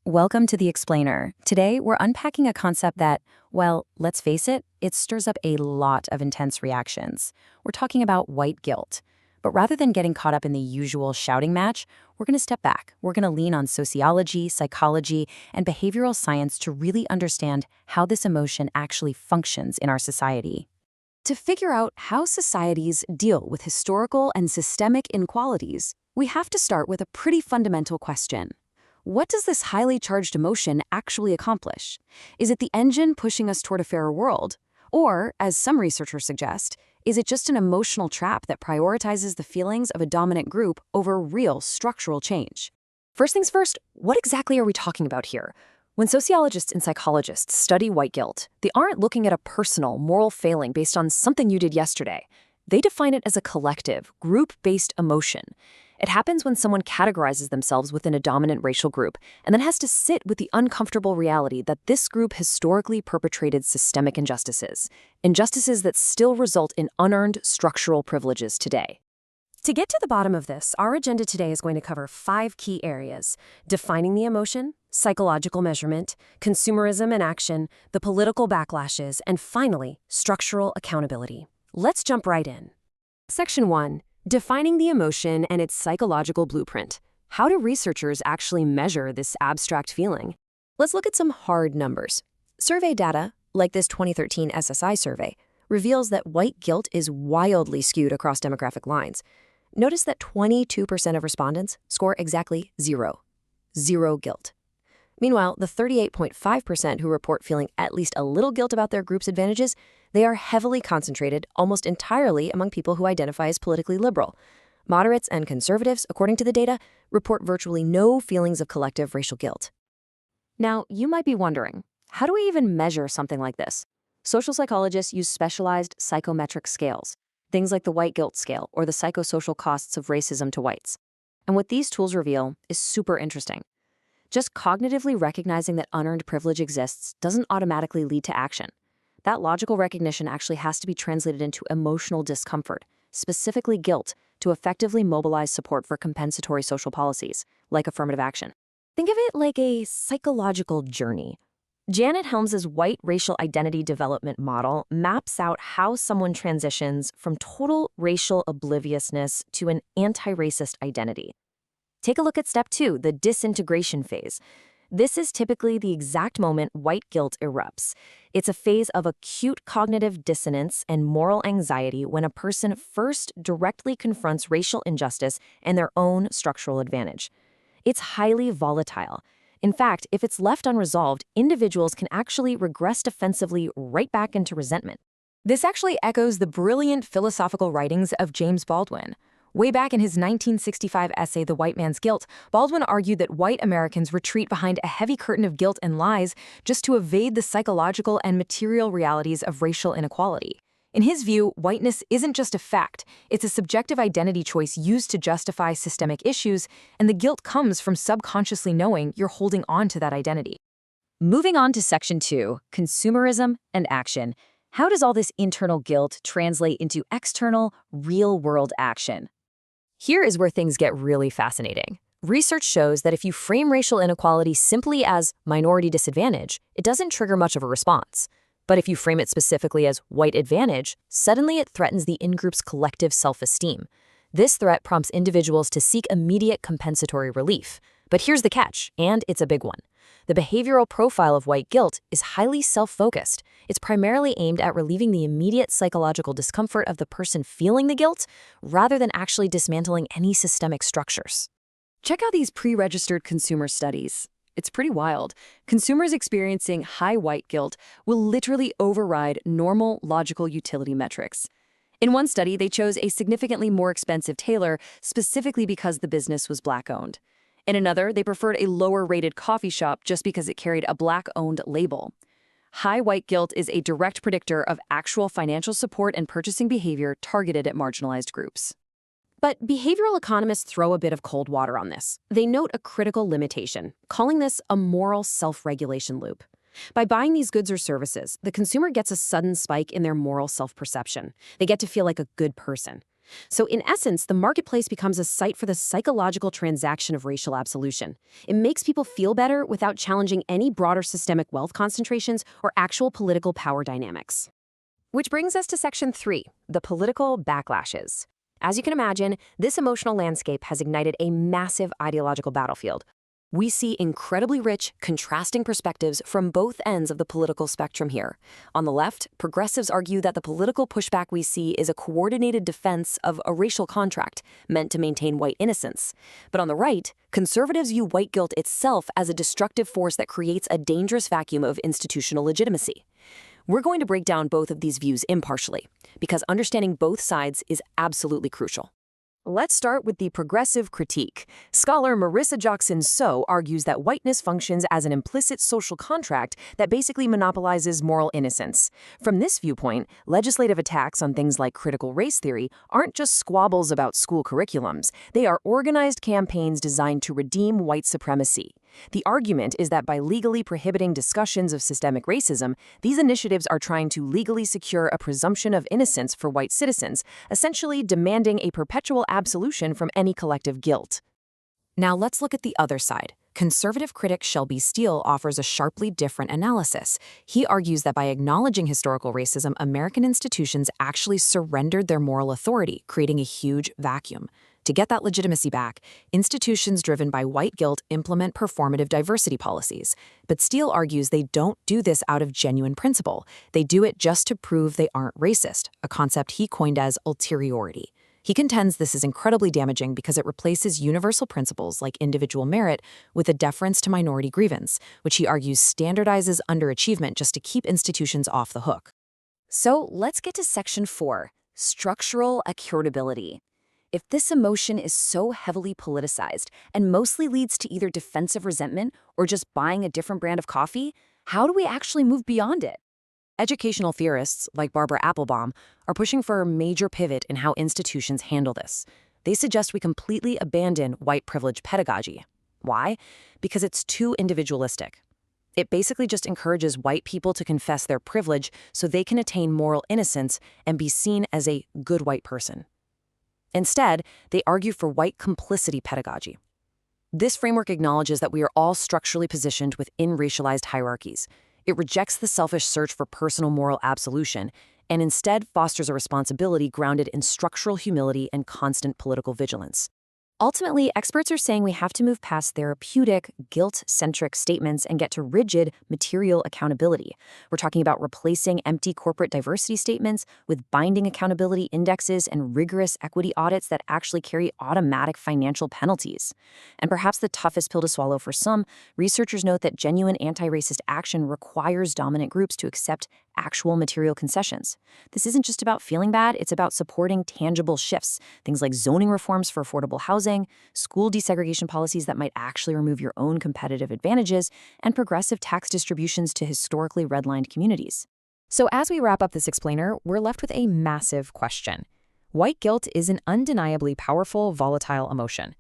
Welcome to The Explainer. Today, we're unpacking a concept that, well, let's face it, it stirs up a lot of intense reactions. We're talking about white guilt. But rather than getting caught up in the usual shouting match, we're going to step back. We're going to lean on sociology, psychology, and behavioral science to really understand how this emotion actually functions in our society. To figure out how societies deal with historical and systemic inequalities, we have to start with a pretty fundamental question. What does this highly charged emotion actually accomplish? Is it the engine pushing us toward a fairer world? Or, as some researchers suggest, is it just an emotional trap that prioritizes the feelings of a dominant group over real structural change? First things first, what exactly are we talking about here? When sociologists and psychologists study white guilt, they aren't looking at a personal, moral failing based on something you did yesterday. They define it as a collective, group-based emotion. It happens when someone categorizes themselves within a dominant racial group and then has to sit with the uncomfortable reality that this group historically perpetrated systemic injustices that still result in unearned structural privileges today. To get to the bottom of this, our agenda today is going to cover 5 key areas: defining the emotion, psychological measurement, consumerism and action, the political backlashes, and finally, structural accountability. Let's jump right in. Section 1. Defining the emotion and its psychological blueprint. How do researchers actually measure this abstract feeling? Let's look at some hard numbers. Survey data, like this 2013 SSI survey, reveals that white guilt is wildly skewed across demographic lines. Notice that 22% of respondents score exactly 0. Zero guilt. Meanwhile, the 38.5% who report feeling at least a little guilt about their group's advantages, they are heavily concentrated almost entirely among people who identify as politically liberal. Moderates and conservatives, according to the data, report virtually no feelings of collective racial guilt. Now, you might be wondering, how do we even measure something like this? Social psychologists use specialized psychometric scales, things like the white guilt scale or the psychosocial costs of racism to whites. And what these tools reveal is super interesting. Just cognitively recognizing that unearned privilege exists doesn't automatically lead to action. That logical recognition actually has to be translated into emotional discomfort, specifically guilt, to effectively mobilize support for compensatory social policies, like affirmative action. Think of it like a psychological journey. Janet Helms's white racial identity development model maps out how someone transitions from total racial obliviousness to an anti-racist identity. Take a look at step 2, the disintegration phase. This is typically the exact moment white guilt erupts. It's a phase of acute cognitive dissonance and moral anxiety when a person first directly confronts racial injustice and their own structural advantage. It's highly volatile. In fact, if it's left unresolved, individuals can actually regress defensively right back into resentment. This actually echoes the brilliant philosophical writings of James Baldwin. Way back in his 1965 essay, The White Man's Guilt, Baldwin argued that white Americans retreat behind a heavy curtain of guilt and lies just to evade the psychological and material realities of racial inequality. In his view, whiteness isn't just a fact, it's a subjective identity choice used to justify systemic issues, and the guilt comes from subconsciously knowing you're holding on to that identity. Moving on to Section 2, consumerism and action. How does all this internal guilt translate into external, real-world action? Here is where things get really fascinating. Research shows that if you frame racial inequality simply as minority disadvantage, it doesn't trigger much of a response. But if you frame it specifically as white advantage, suddenly it threatens the in-group's collective self-esteem. This threat prompts individuals to seek immediate compensatory relief. But here's the catch, and it's a big one. The behavioral profile of white guilt is highly self-focused. It's primarily aimed at relieving the immediate psychological discomfort of the person feeling the guilt, rather than actually dismantling any systemic structures. Check out these pre-registered consumer studies. It's pretty wild. Consumers experiencing high white guilt will literally override normal logical utility metrics. In one study, they chose a significantly more expensive tailor specifically because the business was Black-owned. In another, they preferred a lower-rated coffee shop just because it carried a Black-owned label. High white guilt is a direct predictor of actual financial support and purchasing behavior targeted at marginalized groups. But behavioral economists throw a bit of cold water on this. They note a critical limitation, calling this a moral self-regulation loop. By buying these goods or services, the consumer gets a sudden spike in their moral self-perception. They get to feel like a good person. So in essence, the marketplace becomes a site for the psychological transaction of racial absolution. It makes people feel better without challenging any broader systemic wealth concentrations or actual political power dynamics. Which brings us to Section 3, the political backlashes. As you can imagine, this emotional landscape has ignited a massive ideological battlefield. We see incredibly rich, contrasting perspectives from both ends of the political spectrum here. On the left, progressives argue that the political pushback we see is a coordinated defense of a racial contract meant to maintain white innocence. But on the right, conservatives view white guilt itself as a destructive force that creates a dangerous vacuum of institutional legitimacy. We're going to break down both of these views impartially, because understanding both sides is absolutely crucial. Let's start with the progressive critique. Scholar Marissa Jackson-So argues that whiteness functions as an implicit social contract that basically monopolizes moral innocence. From this viewpoint, legislative attacks on things like critical race theory aren't just squabbles about school curriculums. They are organized campaigns designed to redeem white supremacy. The argument is that by legally prohibiting discussions of systemic racism, these initiatives are trying to legally secure a presumption of innocence for white citizens, essentially demanding a perpetual absolution from any collective guilt. Now let's look at the other side. Conservative critic Shelby Steele offers a sharply different analysis. He argues that by acknowledging historical racism, American institutions actually surrendered their moral authority, creating a huge vacuum. To get that legitimacy back, institutions driven by white guilt implement performative diversity policies. But Steele argues they don't do this out of genuine principle. They do it just to prove they aren't racist, a concept he coined as ulteriority. He contends this is incredibly damaging because it replaces universal principles like individual merit with a deference to minority grievance, which he argues standardizes underachievement just to keep institutions off the hook. So let's get to Section 4, structural accountability. If this emotion is so heavily politicized and mostly leads to either defensive resentment or just buying a different brand of coffee, how do we actually move beyond it? Educational theorists, like Barbara Applebaum, are pushing for a major pivot in how institutions handle this. They suggest we completely abandon white privilege pedagogy. Why? Because it's too individualistic. It basically just encourages white people to confess their privilege so they can attain moral innocence and be seen as a good white person. Instead, they argue for white complicity pedagogy. This framework acknowledges that we are all structurally positioned within racialized hierarchies. It rejects the selfish search for personal moral absolution and instead fosters a responsibility grounded in structural humility and constant political vigilance. Ultimately, experts are saying we have to move past therapeutic, guilt-centric statements and get to rigid, material accountability. We're talking about replacing empty corporate diversity statements with binding accountability indexes and rigorous equity audits that actually carry automatic financial penalties. And perhaps the toughest pill to swallow for some, researchers note that genuine anti-racist action requires dominant groups to accept actual material concessions. This isn't just about feeling bad, it's about supporting tangible shifts, things like zoning reforms for affordable housing, school desegregation policies that might actually remove your own competitive advantages, and progressive tax distributions to historically redlined communities. So as we wrap up this explainer, we're left with a massive question. White guilt is an undeniably powerful, volatile emotion.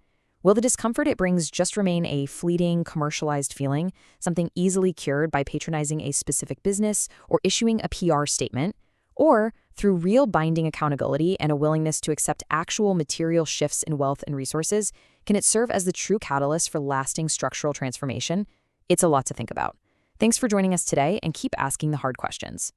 Will the discomfort it brings just remain a fleeting, commercialized feeling, something easily cured by patronizing a specific business or issuing a PR statement? Or, through real binding accountability and a willingness to accept actual material shifts in wealth and resources, can it serve as the true catalyst for lasting structural transformation? It's a lot to think about. Thanks for joining us today, and keep asking the hard questions.